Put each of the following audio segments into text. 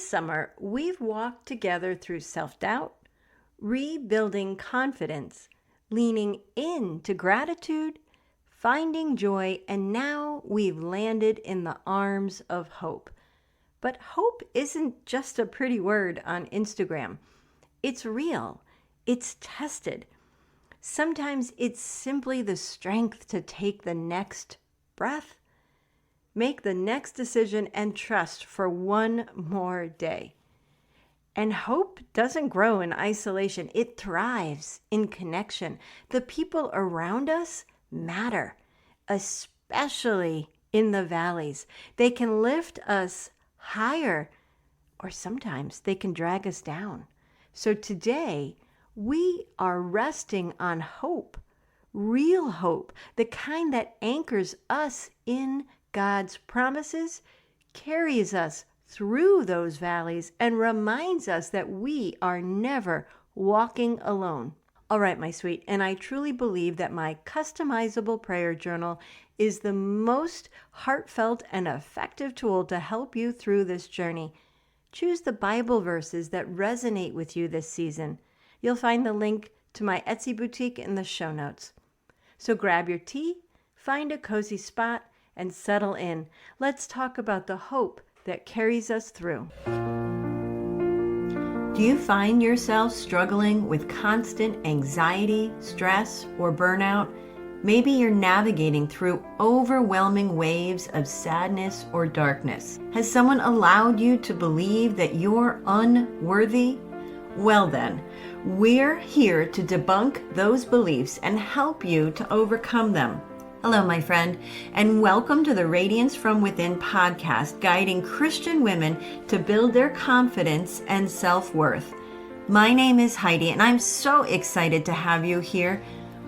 This summer, we've walked together through self-doubt, rebuilding confidence, leaning into gratitude, finding joy, and now we've landed in the arms of hope. But hope isn't just a pretty word on Instagram. It's real. It's tested. Sometimes it's simply the strength to take the next breath, make the next decision, and trust for one more day. And hope doesn't grow in isolation. It thrives in connection. The people around us matter, especially in the valleys. They can lift us higher, or sometimes they can drag us down. So today, we are resting on hope, real hope, the kind that anchors us in God's promises, carries us through those valleys, and reminds us that we are never walking alone. All right, my sweet, and I truly believe that my customizable prayer journal is the most heartfelt and effective tool to help you through this journey. Choose the Bible verses that resonate with you this season. You'll find the link to my Etsy boutique in the show notes. So grab your tea, find a cozy spot, and settle in. Let's talk about the hope that carries us through. Do you find yourself struggling with constant anxiety, stress, or burnout? Maybe you're navigating through overwhelming waves of sadness or darkness. Has someone allowed you to believe that you're unworthy? Well then, we're here to debunk those beliefs and help you to overcome them. Hello, my friend, and welcome to the Radiance from Within podcast, guiding Christian women to build their confidence and self-worth. My name is Heidi, and I'm so excited to have you here.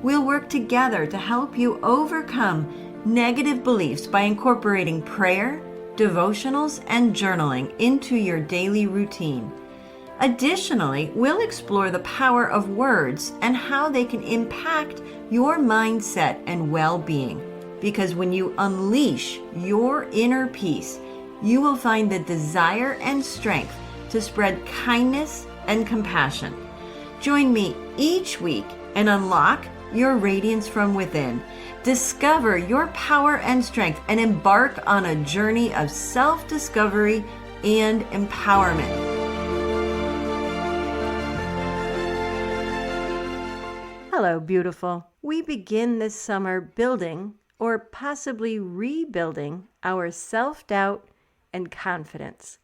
We'll work together to help you overcome negative beliefs by incorporating prayer, devotionals, and journaling into your daily routine. Additionally, we'll explore the power of words and how they can impact your mindset and well-being. Because when you unleash your inner peace, you will find the desire and strength to spread kindness and compassion. Join me each week and unlock your radiance from within. Discover your power and strength and embark on a journey of self-discovery and empowerment. Hello, beautiful. We begin this summer building or possibly rebuilding our self-doubt and confidence.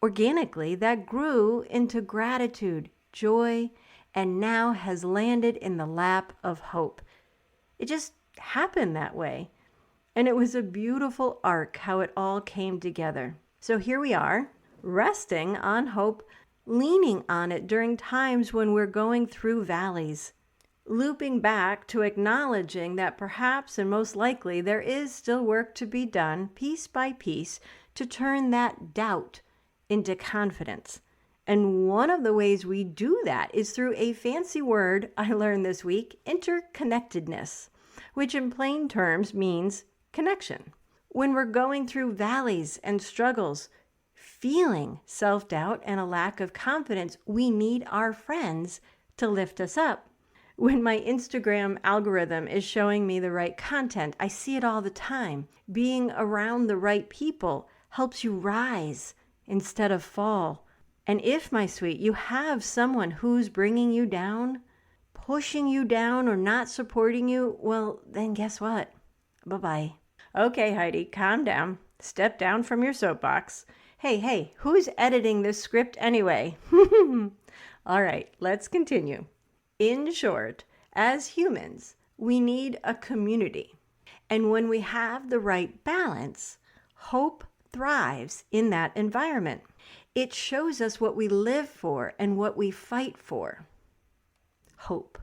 Organically, that grew into gratitude, joy, and now has landed in the lap of hope. It just happened that way. And it was a beautiful arc how it all came together. So here we are, resting on hope, leaning on it during times when we're going through valleys. Looping back to acknowledging that perhaps and most likely there is still work to be done piece by piece to turn that doubt into confidence. And one of the ways we do that is through a fancy word I learned this week, interconnectedness, which in plain terms means connection. When we're going through valleys and struggles, feeling self-doubt and a lack of confidence, we need our friends to lift us up. When my Instagram algorithm is showing me the right content, I see it all the time. Being around the right people helps you rise instead of fall. And if, my sweet, you have someone who's bringing you down, pushing you down, or not supporting you, well, then guess what? Bye-bye. Okay, Heidi, calm down. Step down from your soapbox. Hey, who's editing this script anyway? All right, let's continue. In short, as humans, we need a community. And when we have the right balance, hope thrives in that environment. It shows us what we live for and what we fight for. Hope.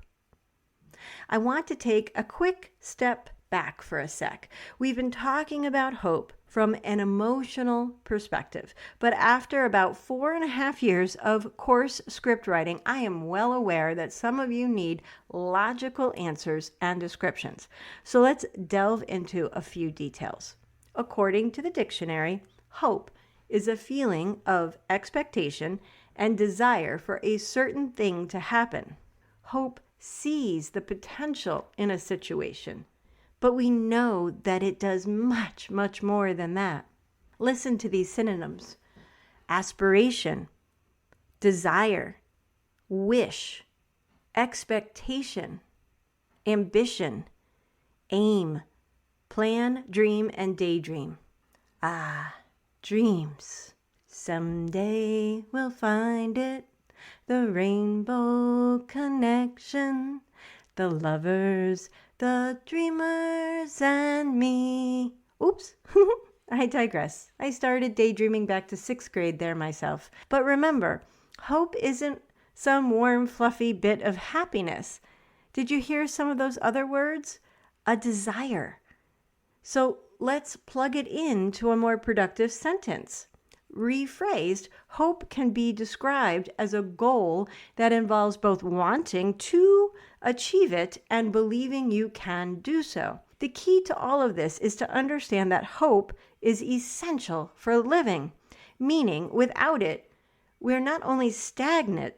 I want to take a quick step back for a sec. We've been talking about hope from an emotional perspective, but after about 4.5 years of course script writing, I am well aware that some of you need logical answers and descriptions. So let's delve into a few details. According to the dictionary, hope is a feeling of expectation and desire for a certain thing to happen. Hope sees the potential in a situation, but we know that it does much, much more than that. Listen to these synonyms: aspiration, desire, wish, expectation, ambition, aim, plan, dream, and daydream. Ah, dreams. Someday we'll find it, the rainbow connection, the lovers, the dreamers, and me. Oops, I digress. I started daydreaming back to 6th grade there myself. But remember, hope isn't some warm, fluffy bit of happiness. Did you hear some of those other words? A desire. So let's plug it into a more productive sentence. Rephrased, hope can be described as a goal that involves both wanting to achieve it and believing you can do so. The key to all of this is to understand that hope is essential for living, meaning without it, we're not only stagnant,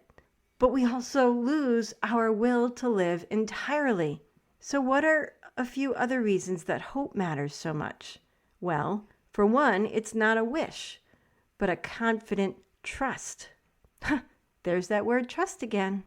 but we also lose our will to live entirely. So what are a few other reasons that hope matters so much? Well, for one, it's not a wish, but a confident trust. There's that word trust again.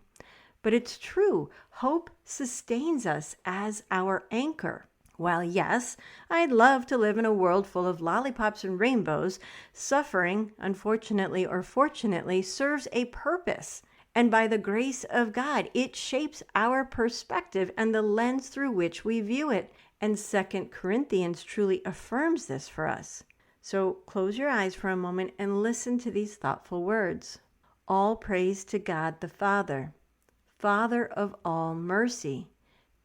But it's true. Hope sustains us as our anchor. While yes, I'd love to live in a world full of lollipops and rainbows, suffering, unfortunately or fortunately, serves a purpose. And by the grace of God, it shapes our perspective and the lens through which we view it. And 2 Corinthians truly affirms this for us. So close your eyes for a moment and listen to these thoughtful words. All praise to God the Father, Father of all mercy,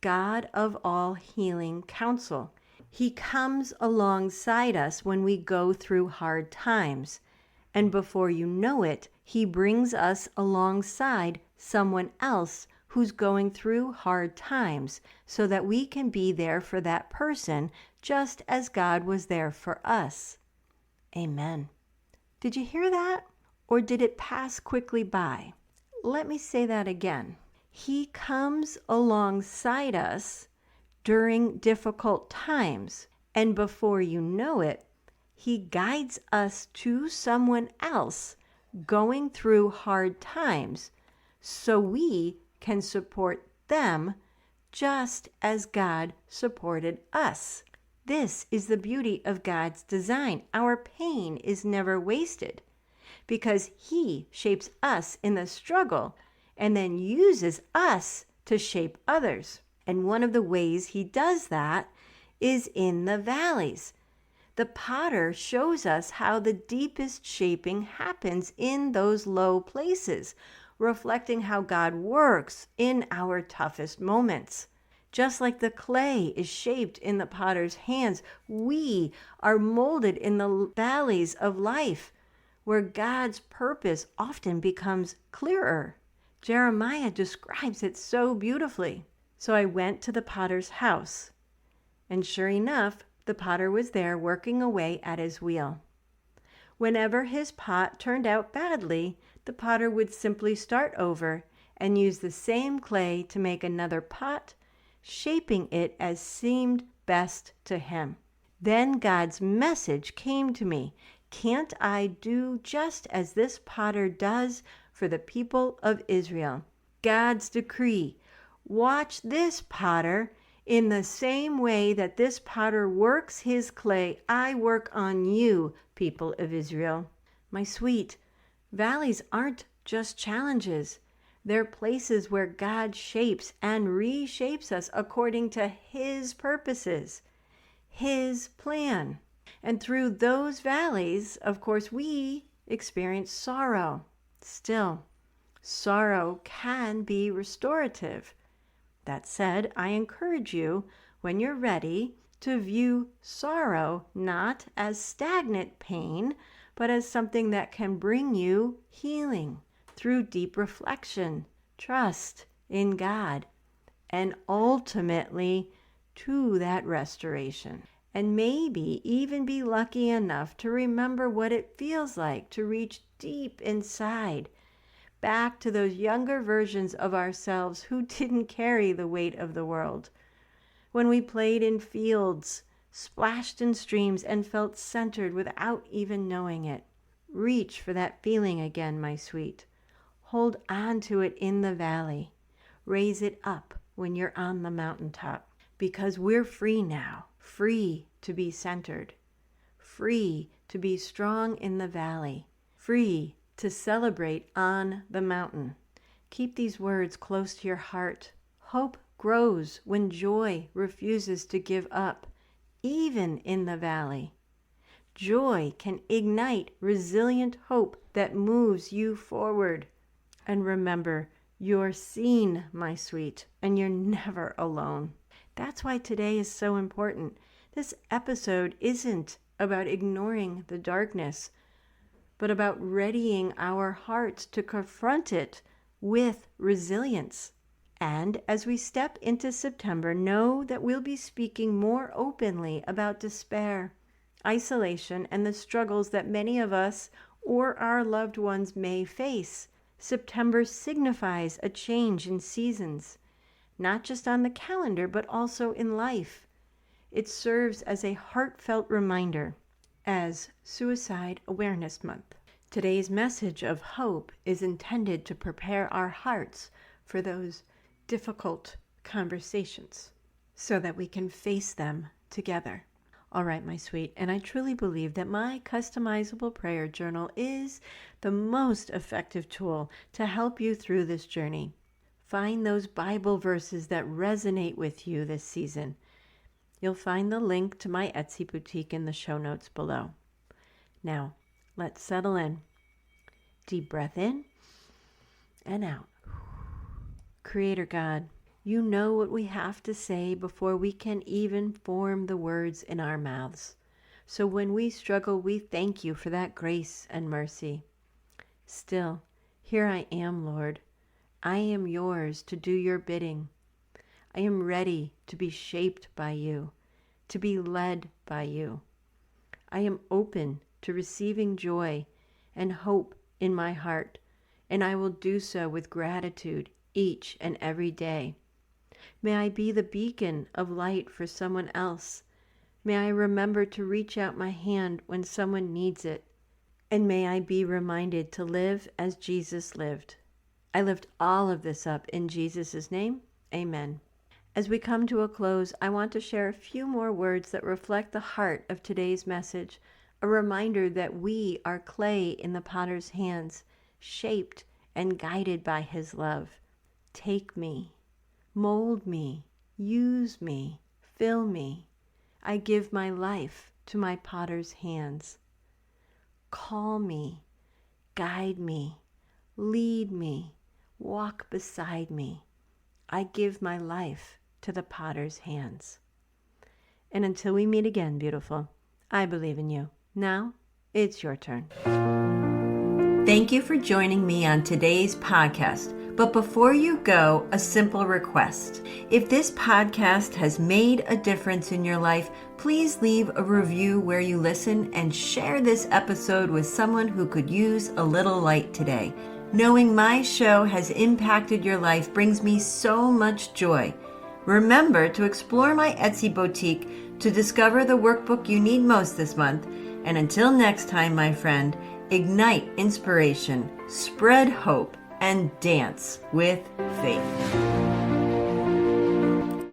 God of all healing counsel. He comes alongside us when we go through hard times. And before you know it, He brings us alongside someone else who's going through hard times so that we can be there for that person just as God was there for us. Amen. Did you hear that? Or did it pass quickly by? Let me say that again. He comes alongside us during difficult times, and before you know it, He guides us to someone else going through hard times so we can support them just as God supported us. This is the beauty of God's design. Our pain is never wasted because He shapes us in the struggle and then uses us to shape others. And one of the ways He does that is in the valleys. The potter shows us how the deepest shaping happens in those low places, reflecting how God works in our toughest moments. Just like the clay is shaped in the potter's hands, we are molded in the valleys of life, where God's purpose often becomes clearer. Jeremiah describes it so beautifully. So I went to the potter's house, and sure enough, the potter was there working away at his wheel. Whenever his pot turned out badly, the potter would simply start over and use the same clay to make another pot, shaping it as seemed best to him. Then God's message came to me. Can't I do just as this potter does for the people of Israel? God's decree. Watch this potter. In the same way that this potter works his clay, I work on you, people of Israel. My sweet, valleys aren't just challenges. They're places where God shapes and reshapes us according to His purposes, His plan. And through those valleys, of course, we experience sorrow. Still, sorrow can be restorative. That said, I encourage you, when you're ready, to view sorrow not as stagnant pain, but as something that can bring you healing through deep reflection, trust in God, and ultimately to that restoration. and maybe even be lucky enough to remember what it feels like to reach deep inside, back to those younger versions of ourselves who didn't carry the weight of the world. When we played in fields, splashed in streams, and felt centered without even knowing it. Reach for that feeling again, my sweet. Hold on to it in the valley. Raise it up when you're on the mountaintop. Because we're free now, free to be centered, free to be strong in the valley, free to celebrate on the mountain. Keep these words close to your heart. Hope grows when joy refuses to give up, even in the valley. Joy can ignite resilient hope that moves you forward. And remember, you're seen, my sweet, and you're never alone. That's why today is so important. This episode isn't about ignoring the darkness, but about readying our hearts to confront it with resilience. And as we step into September, know that we'll be speaking more openly about despair, isolation, and the struggles that many of us or our loved ones may face. September signifies a change in seasons, not just on the calendar, but also in life. It serves as a heartfelt reminder as Suicide Awareness Month. Today's message of hope is intended to prepare our hearts for those difficult conversations so that we can face them together. All right, my sweet, and I truly believe that my customizable prayer journal is the most effective tool to help you through this journey. Find those Bible verses that resonate with you this season. You'll find the link to my Etsy boutique in the show notes below. Now, let's settle in. Deep breath in and out. Creator God, you know what we have to say before we can even form the words in our mouths. So when we struggle, we thank you for that grace and mercy. Still, here I am, Lord. I am yours to do your bidding. I am ready to be shaped by you, to be led by you. I am open to receiving joy and hope in my heart, and I will do so with gratitude each and every day. May I be the beacon of light for someone else. May I remember to reach out my hand when someone needs it. And may I be reminded to live as Jesus lived. I lift all of this up in Jesus' name. Amen. As we come to a close, I want to share a few more words that reflect the heart of today's message, a reminder that we are clay in the potter's hands, shaped and guided by his love. Take me, mold me, use me, fill me. I give my life to my potter's hands. Call me, guide me, lead me, walk beside me. I give my life to the potter's hands. And until we meet again, beautiful, I believe in you. Now, it's your turn. Thank you for joining me on today's podcast. But before you go, a simple request. If this podcast has made a difference in your life, please leave a review where you listen and share this episode with someone who could use a little light today. Knowing my show has impacted your life brings me so much joy. Remember to explore my Etsy boutique to discover the workbook you need most this month. And until next time, my friend, ignite inspiration, spread hope, and dance with faith.